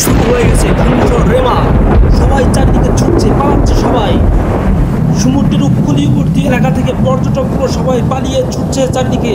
শুরু হয়ে গেছে ঘূর্ণিঝড় রেমা। সবাই চারদিকে ছুটছে, পালাচ্ছে সবাই। সমুদ্রের উপকূলীয়বর্তী এলাকা থেকে পর্যটকগুলো সবাই পালিয়ে ছুটছে চারদিকে।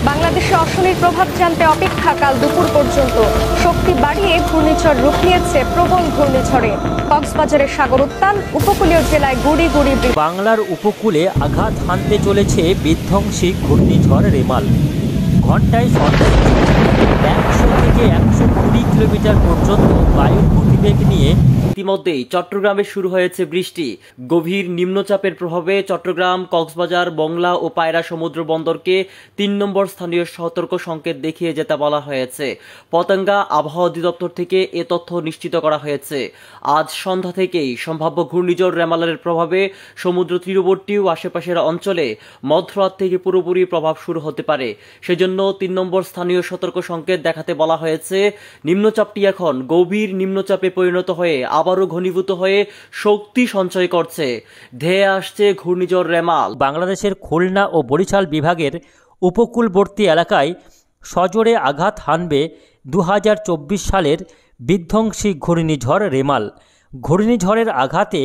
বাংলাদেশে অশনির প্রভাব জানতে অপেক্ষা কাল দুপুর পর্যন্ত। শক্তি বাড়িয়ে ঘূর্ণিঝড় রূপ নিয়েছে প্রবল ঘূর্ণিঝড়ে। কক্সবাজারের সাগর উত্তাল, উপকূলীয় জেলায় গুড়ি গুড়ি। বাংলার উপকূলে আঘাত হানতে চলেছে বিধ্বংসী ঘূর্ণিঝড় রেমাল। ঘন্টায় সর্বোচ্চ 100 থেকে 120 কিলোমিটার পর্যন্ত বায়ুর গতিবেগ নিয়ে ইতিমধ্যেই চট্টগ্রামে শুরু হয়েছে বৃষ্টি। গভীর নিম্নচাপের প্রভাবে চট্টগ্রাম, কক্সবাজার, বংলা ও পায়রা সমুদ্র বন্দরকে 3 নম্বর স্থানীয় সতর্ক সংকেত দেখিয়ে যেতে বলা হয়েছে। পতেঙ্গা আবহাওয়া অধিদপ্তর থেকে এ তথ্য নিশ্চিত করা হয়েছে। আজ সন্ধ্যা থেকেই সম্ভাব্য ঘূর্ণিঝড় রেমালের প্রভাবে সমুদ্র তীরবর্তী ও আশেপাশের অঞ্চলে মধ্যরাত থেকে পুরোপুরি প্রভাব শুরু হতে পারে। সেজন্য 3 নম্বর স্থানীয় সতর্ক সংকেত দেখাতে বলা হয়েছে। নিম্নচাপটি এখন গভীর নিম্নচাপে পরিণত হয়ে আবারও ঘনীভূত হয়ে শক্তি সঞ্চয় করছে। ধেয়ে আসছে ঘূর্ণিঝড় রেমাল। বাংলাদেশের খুলনা ও বরিশাল বিভাগের উপকূলবর্তী এলাকায় সজোরে আঘাত হানবে 2024 সালের বিধ্বংসী ঘূর্ণিঝড় রেমাল। ঘূর্ণিঝড়ের আঘাতে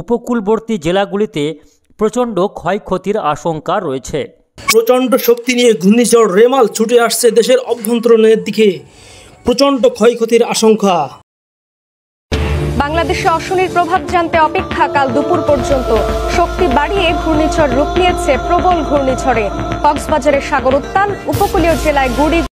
উপকূলবর্তী জেলাগুলিতে প্রচণ্ড ক্ষয়ক্ষতির আশঙ্কা রয়েছে। প্রচণ্ড শক্তি নিয়ে ঘূর্ণিঝড় রেমাল ছুটে আসছে দেশের অভ্যন্তরীণের দিকে। প্রচণ্ড ক্ষয়ক্ষতির আশঙ্কা। বাংলাদেশে অশনির প্রভাব জানতে অপেক্ষা কাল দুপুর পর্যন্ত। শক্তি বাড়িয়ে ঘূর্ণিঝড় রূপ নিয়েছে প্রবল ঘূর্ণিঝড়ে। কক্সবাজারের সাগর উত্তাল, উপকূলীয় জেলায় গুড়ি